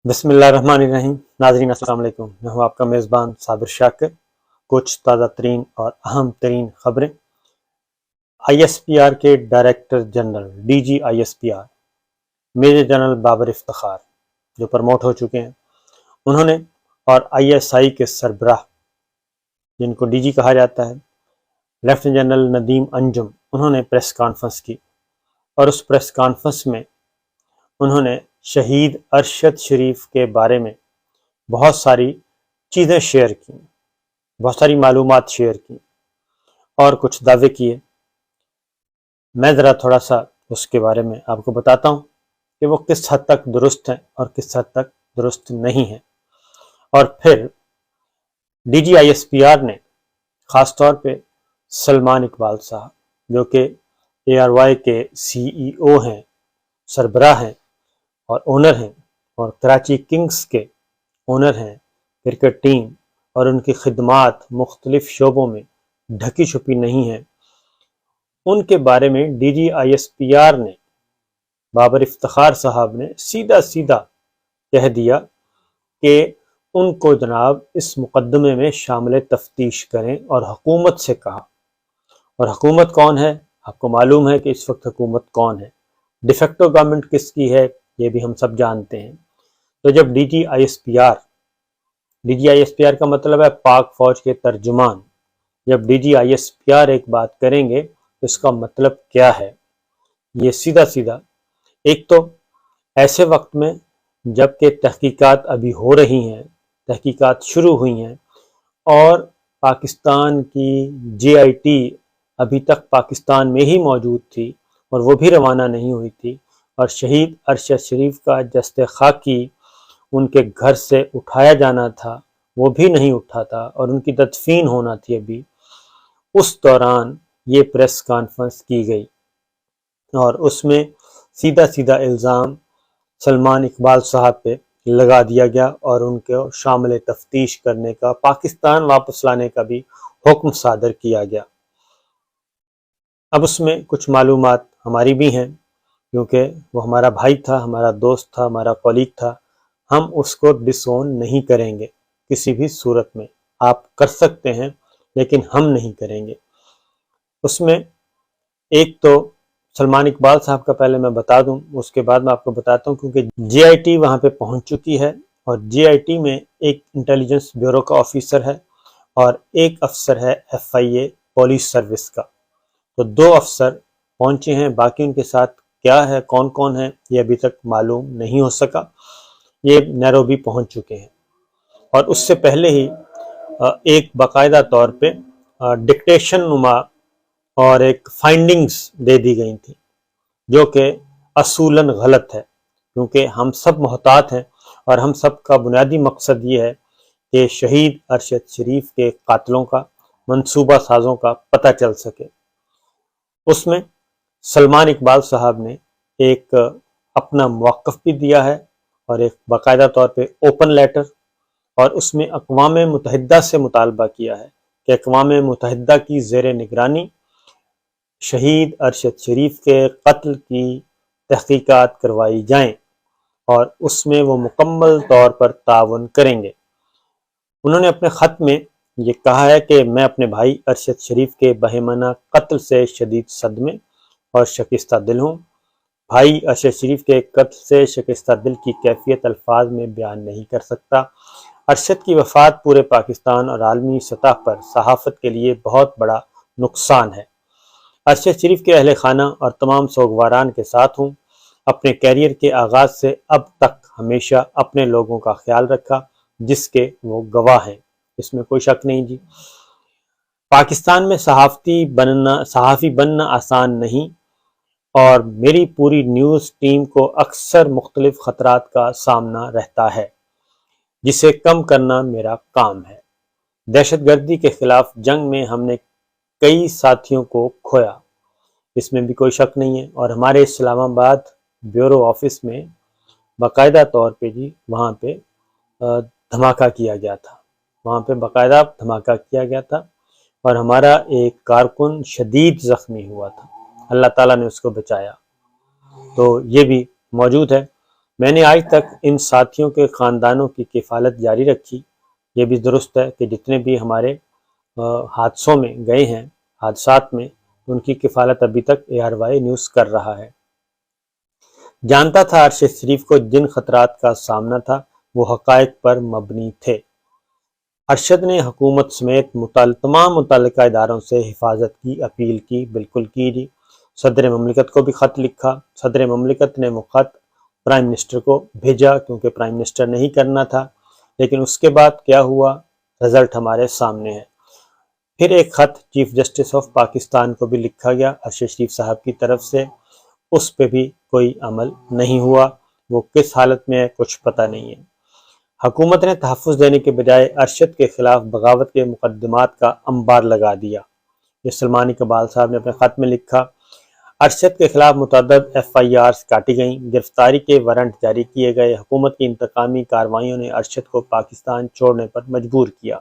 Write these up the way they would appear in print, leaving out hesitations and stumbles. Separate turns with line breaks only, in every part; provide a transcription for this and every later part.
بسم اللہ الرحمن الرحیم۔ ناظرین السلام علیکم، میں ہوں آپ کا میزبان صابر شاکر۔ کچھ تازہ ترین اور اہم ترین خبریں۔ آئی ایس پی آر کے director general D G I S P R major general Babar Iftikhar جو پرموٹ ہو چکے ہیں، انہوں نے اور آئی ایس آئی کے سربراہ جن کو ڈی جی کہا جاتا ہے لیفٹیننٹ جنرل ندیم انجم، انہوں نے پریس کانفرنس کی، اور اس پریس کانفرنس میں انہوں نے شہید ارشد شریف کے بارے میں بہت ساری چیزیں شیئر کی، بہت ساری معلومات شیئر کی اور کچھ دعوے کیے۔ میں ذرا تھوڑا سا اس کے بارے میں آپ کو بتاتا ہوں کہ وہ کس حد تک درست ہیں اور کس حد تک درست نہیں ہیں۔ اور پھر D G I S P R نے خاص طور پہ سلمان اقبال صاحب جو کہ اے آر وائی کے سی ای او ہیں، سربراہ ہیں اور اونر ہیں، اور کراچی کنگز کے اونر ہیں کرکٹ ٹیم، اور ان کی خدمات مختلف شعبوں میں ڈھکی چھپی نہیں ہیں، ان کے بارے میں D G I S P R نے بابر افتخار صاحب نے سیدھا سیدھا کہہ دیا کہ ان کو جناب اس مقدمے میں شامل تفتیش کریں، اور حکومت سے کہا۔ اور حکومت کون ہے؟ آپ کو معلوم ہے کہ اس وقت حکومت کون ہے، ڈیفیکٹو گورنمنٹ کس کی ہے، یہ بھی ہم سب جانتے ہیں۔ تو جب D G I S P R کا مطلب ہے پاک فوج کے ترجمان، جب D G I S P R ایک بات کریں گے تو اس کا مطلب کیا ہے؟ یہ سیدھا سیدھا ایک تو ایسے وقت میں جب کہ تحقیقات ابھی ہو رہی ہیں، تحقیقات شروع ہوئی ہیں، اور پاکستان کی جے آئی ٹی ابھی تک پاکستان میں ہی موجود تھی اور وہ بھی روانہ نہیں ہوئی تھی، اور شہید ارشد شریف کا جسد خاکی ان کے گھر سے اٹھایا جانا تھا، وہ بھی نہیں اٹھا تھا، اور ان کی تدفین ہونا تھی ابھی، اس دوران یہ پریس کانفرنس کی گئی، اور اس میں سیدھا سیدھا الزام سلمان اقبال صاحب پہ لگا دیا گیا، اور ان کو شامل تفتیش کرنے کا، پاکستان واپس لانے کا بھی حکم صادر کیا گیا۔ اب اس میں کچھ معلومات ہماری بھی ہیں، کیونکہ وہ ہمارا بھائی تھا، ہمارا دوست تھا، ہمارا کولیگ تھا، ہم اس کو ڈس اون نہیں کریں گے کسی بھی صورت میں۔ آپ کر سکتے ہیں لیکن ہم نہیں کریں گے۔ اس میں ایک تو سلمان اقبال صاحب کا پہلے میں بتا دوں، اس کے بعد میں آپ کو بتاتا ہوں، کیونکہ جے آئی ٹی وہاں پہ پہنچ چکی ہے، اور جے آئی ٹی میں ایک انٹیلیجنس بیورو کا آفیسر ہے اور ایک افسر ہے ایف آئی اے پولیس سروس کا، تو دو افسر پہنچے ہیں، باقی ان کے ساتھ کیا ہے، کون کون ہے، یہ ابھی تک معلوم نہیں ہو سکا۔ یہ نیروبی پہنچ چکے ہیں، اور اس سے پہلے ہی ایک باقاعدہ طور پہ ڈکٹیشن نما اور ایک فائنڈنگز دے دی گئی تھیں، جو کہ اصولاً غلط ہے، کیونکہ ہم سب محتاط ہیں، اور ہم سب کا بنیادی مقصد یہ ہے کہ شہید ارشد شریف کے قاتلوں کا، منصوبہ سازوں کا پتہ چل سکے۔ اس میں سلمان اقبال صاحب نے ایک اپنا موقف بھی دیا ہے، اور ایک باقاعدہ طور پہ اوپن لیٹر، اور اس میں اقوام متحدہ سے مطالبہ کیا ہے کہ اقوام متحدہ کی زیر نگرانی شہید ارشد شریف کے قتل کی تحقیقات کروائی جائیں، اور اس میں وہ مکمل طور پر تعاون کریں گے۔ انہوں نے اپنے خط میں یہ کہا ہے کہ میں اپنے بھائی ارشد شریف کے بہیمانہ قتل سے شدید صدمے اور شکستہ دل ہوں۔ بھائی ارشد شریف کے قتل سے شکستہ دل کی کیفیت الفاظ میں بیان نہیں کر سکتا۔ ارشد کی وفات پورے پاکستان اور عالمی سطح پر صحافت کے لیے بہت بڑا نقصان ہے۔ ارشد شریف کے اہل خانہ اور تمام سوگواران کے ساتھ ہوں۔ اپنے کیریئر کے آغاز سے اب تک ہمیشہ اپنے لوگوں کا خیال رکھا، جس کے وہ گواہ ہیں، اس میں کوئی شک نہیں جی۔ پاکستان میں صحافی بننا آسان نہیں، اور میری پوری نیوز ٹیم کو اکثر مختلف خطرات کا سامنا رہتا ہے، جسے کم کرنا میرا کام ہے۔ دہشت گردی کے خلاف جنگ میں ہم نے کئی ساتھیوں کو کھویا، اس میں بھی کوئی شک نہیں ہے، اور ہمارے اسلام آباد بیورو آفس میں باقاعدہ طور پہ جی وہاں پہ دھماکہ کیا گیا تھا، وہاں پہ باقاعدہ دھماکہ کیا گیا تھا، اور ہمارا ایک کارکن شدید زخمی ہوا تھا، اللہ تعالیٰ نے اس کو بچایا، تو یہ بھی موجود ہے۔ میں نے آج تک ان ساتھیوں کے خاندانوں کی کفالت جاری رکھی۔ یہ بھی درست ہے کہ جتنے بھی ہمارے حادثوں میں گئے ہیں، حادثات میں، ان کی کفالت ابھی تک ARY نیوز کر رہا ہے۔ جانتا تھا ارشد شریف کو جن خطرات کا سامنا تھا وہ حقائق پر مبنی تھے۔ ارشد نے حکومت سمیت تمام متعلقہ اداروں سے حفاظت کی اپیل کی، بالکل کی جی۔ صدر مملکت کو بھی خط لکھا۔ صدر مملکت نے وہ خط پرائم منسٹر کو بھیجا کیونکہ پرائم منسٹر نہیں کرنا تھا، لیکن اس کے بعد کیا ہوا، رزلٹ ہمارے سامنے ہے۔ پھر ایک خط چیف جسٹس آف پاکستان کو بھی لکھا گیا ارشد شریف صاحب کی طرف سے، اس پہ بھی کوئی عمل نہیں ہوا۔ وہ کس حالت میں ہے کچھ پتہ نہیں ہے۔ حکومت نے تحفظ دینے کے بجائے ارشد کے خلاف بغاوت کے مقدمات کا انبار لگا دیا۔ یہ سلمان اقبال صاحب نے اپنے خط میں لکھا۔ ارشد کے خلاف متعدد FIRs کاٹی گئیں، گرفتاری کے وارنٹ جاری کیے گئے۔ حکومت کی انتقامی کارروائیوں نے ارشد کو پاکستان چھوڑنے پر مجبور کیا۔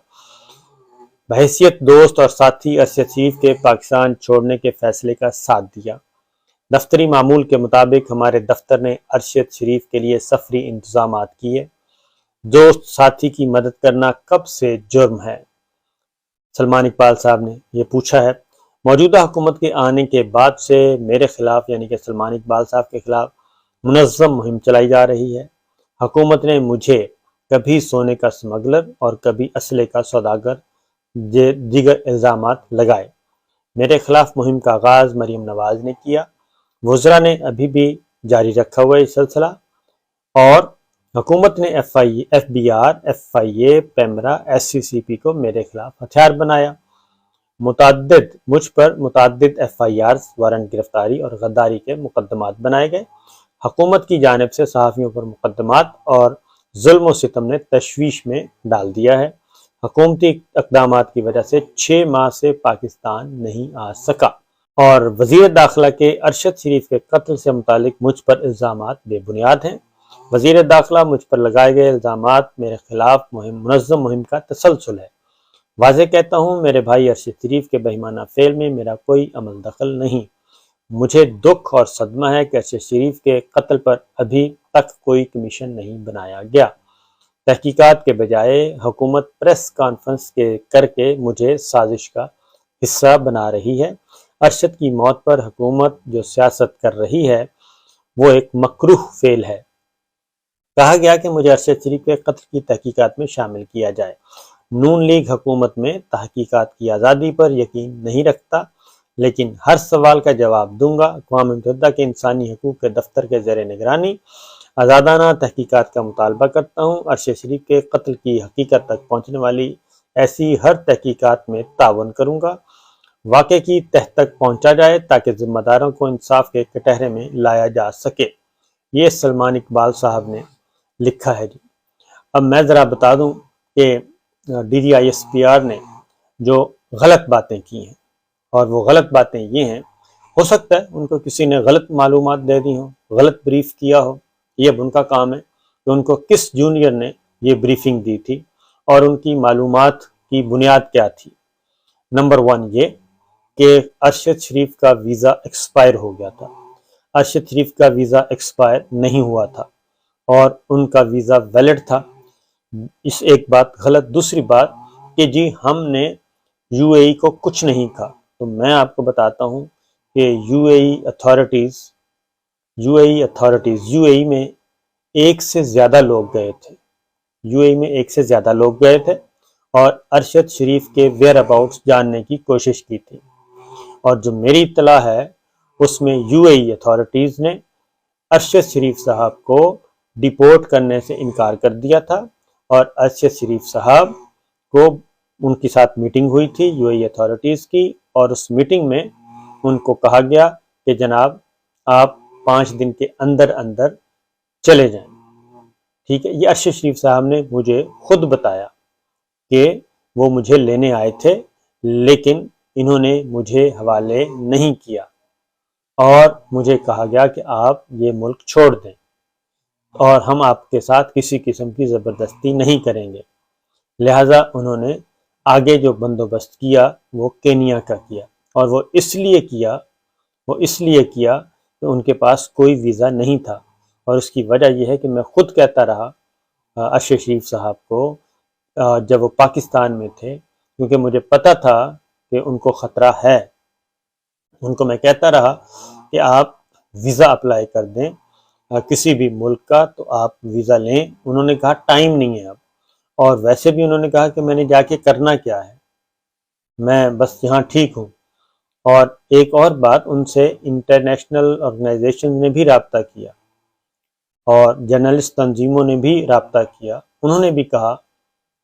بحیثیت دوست اور ساتھی ارشد شریف کے پاکستان چھوڑنے کے فیصلے کا ساتھ دیا۔ دفتری معمول کے مطابق ہمارے دفتر نے ارشد شریف کے لیے سفری انتظامات کیے۔ دوست ساتھی کی مدد کرنا کب سے جرم ہے؟ سلمان اقبال صاحب نے یہ پوچھا ہے۔ موجودہ حکومت کے آنے کے بعد سے میرے خلاف یعنی کہ سلمان اقبال صاحب کے خلاف منظم مہم چلائی جا رہی ہے۔ حکومت نے مجھے کبھی سونے کا سمگلر اور کبھی اسلحے کا سوداگر دیگر الزامات لگائے۔ میرے خلاف مہم کا آغاز مریم نواز نے کیا۔ وزراء نے ابھی بھی جاری رکھا ہوا یہ سلسلہ، اور حکومت نے FBR، FIA، پیمرا، SCCP کو میرے خلاف ہتھیار بنایا۔ مجھ پر متعدد FIRs، وارنٹ گرفتاری اور غداری کے مقدمات بنائے گئے۔ حکومت کی جانب سے صحافیوں پر مقدمات اور ظلم و ستم نے تشویش میں ڈال دیا ہے۔ حکومتی اقدامات کی وجہ سے 6 ماہ سے پاکستان نہیں آ سکا، اور وزیر داخلہ کے ارشد شریف کے قتل سے متعلق مجھ پر الزامات بے بنیاد ہیں۔ وزیر داخلہ مجھ پر لگائے گئے الزامات میرے خلاف منظم مہم کا تسلسل ہے۔ واضح کہتا ہوں، میرے بھائی ارشد شریف کے بہیمانہ فعل میں میرا کوئی عمل دخل نہیں۔ مجھے دکھ اور صدمہ ہے کہ ارشد شریف کے قتل پر ابھی تک کوئی کمیشن نہیں بنایا گیا۔ تحقیقات کے بجائے حکومت پریس کانفرنس کر کے مجھے سازش کا حصہ بنا رہی ہے۔ ارشد کی موت پر حکومت جو سیاست کر رہی ہے وہ ایک مکروہ فعل ہے۔ کہا گیا کہ مجھے ارشد شریف کے قتل کی تحقیقات میں شامل کیا جائے۔ نون لیگ حکومت میں تحقیقات کی آزادی پر یقین نہیں رکھتا، لیکن ہر سوال کا جواب دوں گا۔ اقوام متحدہ کے انسانی حقوق کے دفتر کے زیر نگرانی آزادانہ تحقیقات کا مطالبہ کرتا ہوں۔ ارشد شریف کے قتل کی حقیقت تک پہنچنے والی ایسی ہر تحقیقات میں تعاون کروں گا، واقعے کی تہ تک پہنچا جائے تاکہ ذمہ داروں کو انصاف کے کٹہرے میں لایا جا سکے۔ یہ سلمان اقبال صاحب نے لکھا ہے جی۔ اب میں ذرا بتا دوں کہ DGISPR نے جو غلط باتیں کی ہیں، اور وہ غلط باتیں یہ ہیں، ہو سکتا ہے ان کو کسی نے غلط معلومات دے دی ہوں، غلط بریف کیا ہو۔ یہ اب ان کا کام ہے کہ ان کو کس جونیئر نے یہ بریفنگ دی تھی اور ان کی معلومات کی بنیاد کیا تھی۔ نمبر 1 یہ کہ ارشد شریف کا ویزا ایکسپائر ہو گیا تھا۔ ارشد شریف کا ویزا ایکسپائر نہیں ہوا تھا اور ان کا ویزا ویلڈ تھا۔ اس ایک بات غلط۔ دوسری بات کہ جی ہم نے UAE کو کچھ نہیں کہا، تو میں آپ کو بتاتا ہوں کہ UAE میں ایک سے زیادہ لوگ گئے تھے۔ UAE میں ایک سے زیادہ لوگ گئے تھے اور ارشد شریف کے ویئر اباؤٹس جاننے کی کوشش کی تھی، اور جو میری اطلاع ہے اس میں UAE اتھارٹیز نے ارشد شریف صاحب کو ڈیپورٹ کرنے سے انکار کر دیا تھا، اور ارشد شریف صاحب کو ان کے ساتھ میٹنگ ہوئی تھی UAE اتھارٹیز کی، اور اس میٹنگ میں ان کو کہا گیا کہ جناب آپ 5 دن کے اندر اندر چلے جائیں۔ ٹھیک ہے، یہ ارشد شریف صاحب نے مجھے خود بتایا کہ وہ مجھے لینے آئے تھے، لیکن انہوں نے مجھے حوالے نہیں کیا اور مجھے کہا گیا کہ آپ یہ ملک چھوڑ دیں، اور ہم آپ کے ساتھ کسی قسم کی زبردستی نہیں کریں گے۔ لہٰذا انہوں نے آگے جو بندوبست کیا وہ کینیا کا کیا، اور وہ اس لیے کیا کہ ان کے پاس کوئی ویزا نہیں تھا۔ اور اس کی وجہ یہ ہے کہ میں خود کہتا رہا ارشد شریف صاحب کو جب وہ پاکستان میں تھے، کیونکہ مجھے پتہ تھا کہ ان کو خطرہ ہے، ان کو میں کہتا رہا کہ آپ ویزا اپلائی کر دیں کسی بھی ملک کا، تو آپ ویزا لیں۔ انہوں نے کہا ٹائم نہیں ہے اب، اور ویسے بھی انہوں نے کہا کہ میں نے جا کے کرنا کیا ہے، میں بس یہاں ٹھیک ہوں۔ اور ایک اور بات، ان سے انٹرنیشنل آرگنائزیشن نے بھی رابطہ کیا اور جرنلسٹ تنظیموں نے بھی رابطہ کیا، انہوں نے بھی کہا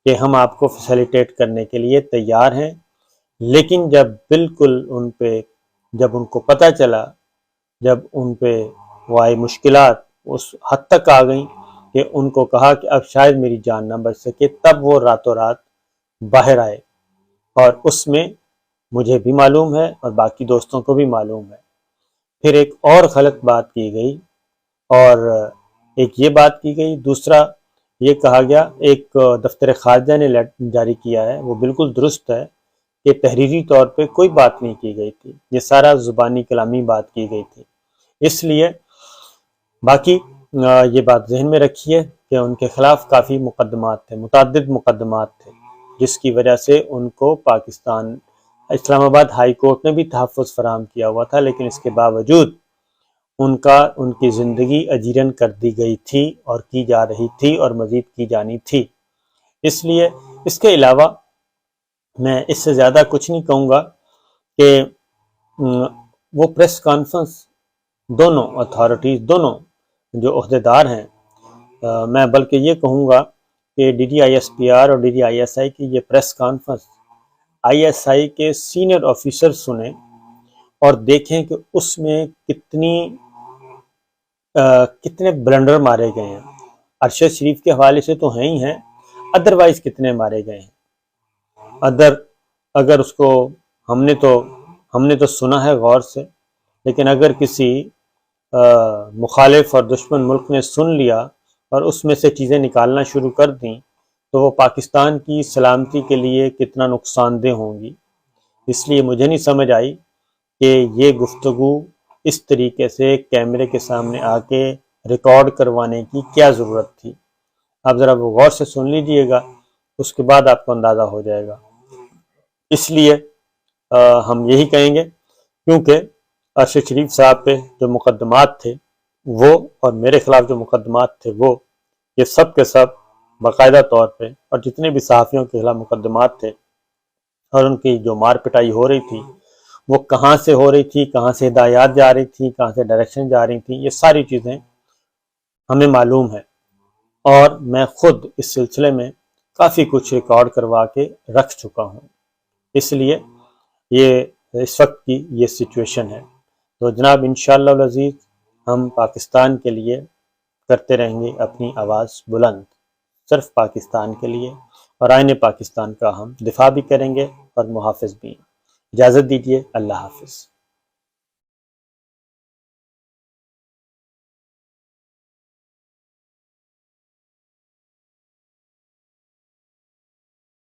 کہ ہم آپ کو فیسیلیٹیٹ کرنے کے لیے تیار ہیں، لیکن جب ان کو پتہ چلا، جب ان پہ وہ آئی مشکلات اس حد تک آ گئیں کہ ان کو کہا کہ اب شاید میری جان نہ بچ سکے، تب وہ راتوں رات باہر آئے، اور اس میں مجھے بھی معلوم ہے اور باقی دوستوں کو بھی معلوم ہے۔ پھر ایک اور غلط بات کی گئی، اور ایک یہ بات کی گئی، دوسرا یہ کہا گیا، ایک دفتر خارجہ نے جاری کیا ہے، وہ بالکل درست ہے کہ تحریری طور پہ کوئی بات نہیں کی گئی تھی، یہ سارا زبانی کلامی بات کی گئی تھی۔ اس لیے باقی یہ بات ذہن میں رکھیے کہ ان کے خلاف کافی مقدمات تھے، متعدد مقدمات تھے، جس کی وجہ سے ان کو پاکستان اسلام آباد ہائی کورٹ نے بھی تحفظ فراہم کیا ہوا تھا، لیکن اس کے باوجود ان کی زندگی اجیرن کر دی گئی تھی اور کی جا رہی تھی اور مزید کی جانی تھی۔ اس لیے اس کے علاوہ میں اس سے زیادہ کچھ نہیں کہوں گا کہ وہ پریس کانفرنس دونوں اتھارٹیز، دونوں جو عہدیدار ہیں، میں بلکہ یہ کہوں گا کہ D D I S P R اور D D I S I کی یہ press conference I S I کے سینئر آفیسر سنیں اور دیکھیں کہ اس میں کتنے بلنڈر مارے گئے ہیں، ارشد شریف کے حوالے سے تو ہیں ہی ہیں، ادروائز کتنے مارے گئے ہیں۔ اگر اس کو ہم نے تو سنا ہے غور سے، لیکن اگر کسی مخالف اور دشمن ملک نے سن لیا اور اس میں سے چیزیں نکالنا شروع کر دیں تو وہ پاکستان کی سلامتی کے لیے کتنا نقصان دہ ہوں گی۔ اس لیے مجھے نہیں سمجھ آئی کہ یہ گفتگو اس طریقے سے کیمرے کے سامنے آ کے ریکارڈ کروانے کی کیا ضرورت تھی۔ آپ ذرا وہ غور سے سن لیجئے گا، اس کے بعد آپ کو اندازہ ہو جائے گا۔ اس لیے ہم یہی کہیں گے، کیونکہ ارشد شریف صاحب پہ جو مقدمات تھے وہ، اور میرے خلاف جو مقدمات تھے وہ، یہ سب کے سب باقاعدہ طور پہ، اور جتنے بھی صحافیوں کے خلاف مقدمات تھے اور ان کی جو مار پٹائی ہو رہی تھی وہ کہاں سے ہو رہی تھی، کہاں سے ہدایات جا رہی تھی، کہاں سے ڈائریکشن جا رہی تھی، یہ ساری چیزیں ہمیں معلوم ہے، اور میں خود اس سلسلے میں کافی کچھ ریکارڈ کروا کے رکھ چکا ہوں۔ اس لیے یہ اس وقت کی یہ سچویشن ہے۔ تو جناب انشاءاللہ العزیز ہم پاکستان کے لیے کرتے رہیں گے اپنی آواز بلند، صرف پاکستان کے لیے، اور آئین پاکستان کا ہم دفاع بھی کریں گے اور محافظ بھی۔ اجازت دیجیے، اللہ حافظ۔